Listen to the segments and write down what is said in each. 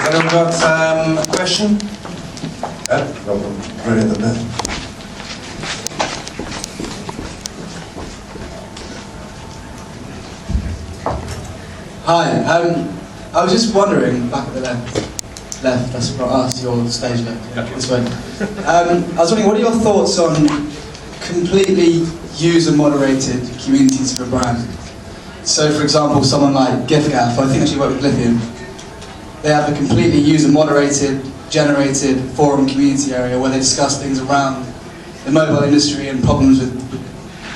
Has anyone got a question? Right at the back. Hi, I was just wondering, back at the left, that's not us, your stage left, yeah, this way. I was wondering, what are your thoughts on completely user-moderated communities for a brand? So, for example, someone like GiftGaff, I think actually work with Lithium, they have a completely user-moderated, generated forum community area where they discuss things around the mobile industry and problems with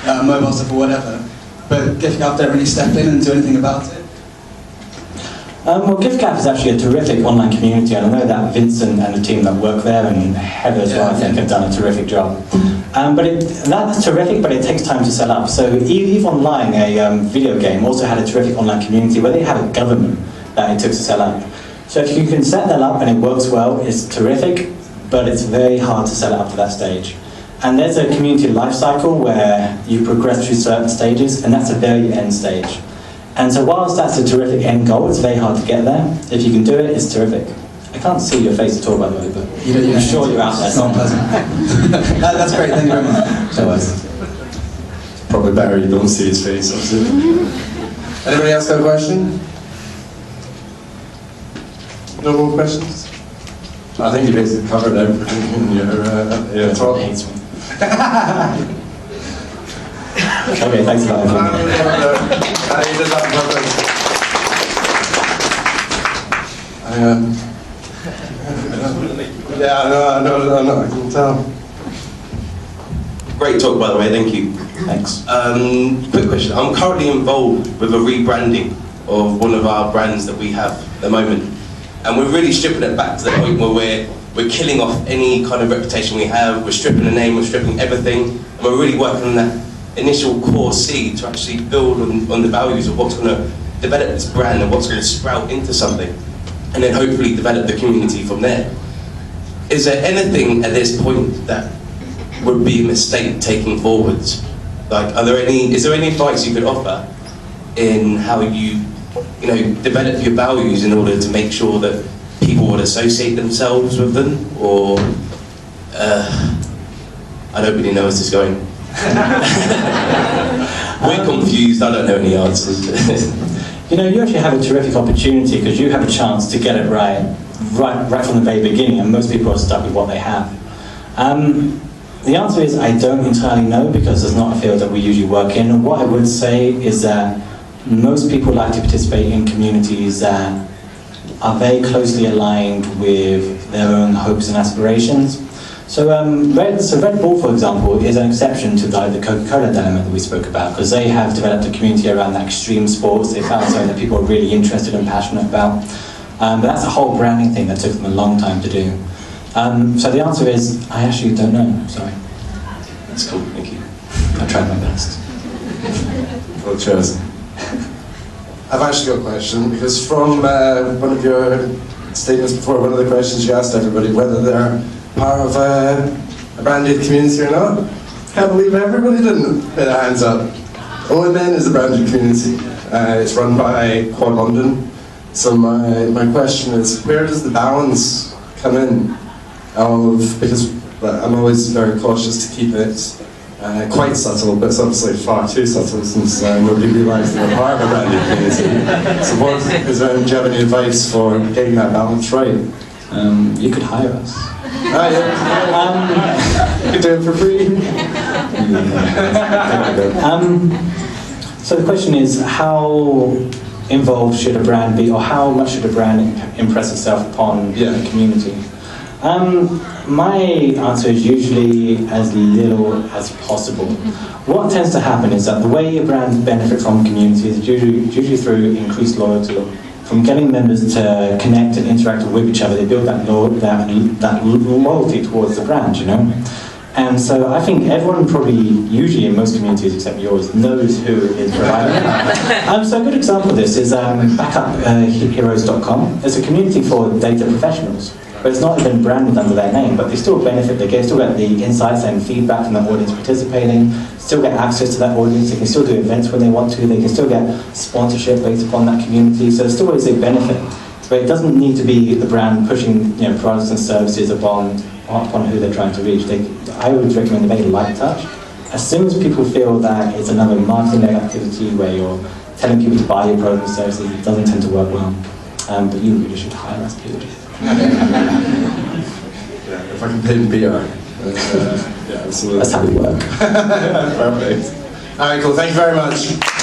mobile stuff or whatever. But GiftGaff don't really step in and do anything about it. Well, GiftGaff is actually a terrific online community, and I know that Vincent and the team that work there, and Heather as well, I think, have done a terrific job. That's terrific, but it takes time to set up. So EVE Online, a video game, also had a terrific online community where they had a government that it took to set up. So if you can set that up and it works well, it's terrific, but it's very hard to set it up to that stage. And there's a community life cycle where you progress through certain stages, and that's a very end stage. And so whilst that's a terrific end goal, it's very hard to get there. If you can do it, it's terrific. I can't see your face at all, by the way, but I'm sure you're out there. It's not pleasant. That's great, thank you very much. It's probably better you don't see his face, obviously. Anybody else got a question? No more questions? I think you basically covered everything in your talk. Hates me. Okay, thanks a lot. You did that on purpose. Yeah, I know, I can tell. Great talk, by the way, thank you. Thanks. Quick question. I'm currently involved with a rebranding of one of our brands that we have at the moment. And we're really stripping it back to the point where we're killing off any kind of reputation we have, we're stripping the name, we're stripping everything, and we're really working on that initial core seed to actually build on the values of what's going to develop this brand and what's going to sprout into something, and then hopefully develop the community from there. Is there anything at this point that would be a mistake taking forwards? Like, is there any advice you could offer in how you develop your values in order to make sure that people would associate themselves with them? Or, I don't really know where this is going. We're confused, I don't know any answers. You actually have a terrific opportunity because you have a chance to get it right from the very beginning, and most people are stuck with what they have. The answer is I don't entirely know because it's not a field that we usually work in. And what I would say is that most people like to participate in communities that are very closely aligned with their own hopes and aspirations. So Red Bull, for example, is an exception to the Coca-Cola dilemma that we spoke about, because they have developed a community around that extreme sports. They found something that people are really interested and passionate about. But that's a whole branding thing that took them a long time to do. So the answer is, I actually don't know, sorry. That's cool, thank you. I tried my best. Well chosen. I've actually got a question, because from one of your statements before, one of the questions you asked everybody, whether they're part of a branded community or not. Can't believe everybody didn't put their hands up. OMN is a branded community. It's run by Quad London. So my question is, where does the balance come in? Because I'm always very cautious to keep it quite subtle, but it's obviously far too subtle since nobody realised they were part of a branded community. So do you have any advice for getting that balance right? You could hire us. You could do it for free. So the question is, how involved should a brand be, or how much should a brand impress itself upon the community? My answer is usually as little as possible. What tends to happen is that the way your brands benefit from communities is usually through increased loyalty. From getting members to connect and interact with each other, they build that loyalty towards the brand, And so I think everyone probably, usually in most communities except yours, knows who is providing it. So a good example of this is backupheroes.com. It's a community for data professionals, but it's not even branded under their name, but they still benefit, they still get the insights and feedback from the audience participating, still get access to that audience, they can still do events when they want to, they can still get sponsorship based upon that community, so there's still always a benefit. But it doesn't need to be the brand pushing products and services upon who they're trying to reach. I would recommend a very light touch. As soon as people feel that it's another marketing-led activity where you're telling people to buy your products and services, it doesn't tend to work well. But you really should hire us, people. Yeah, if I can pay in beer. Yeah, That's how we work. Perfect. All right, cool. Thank you very much.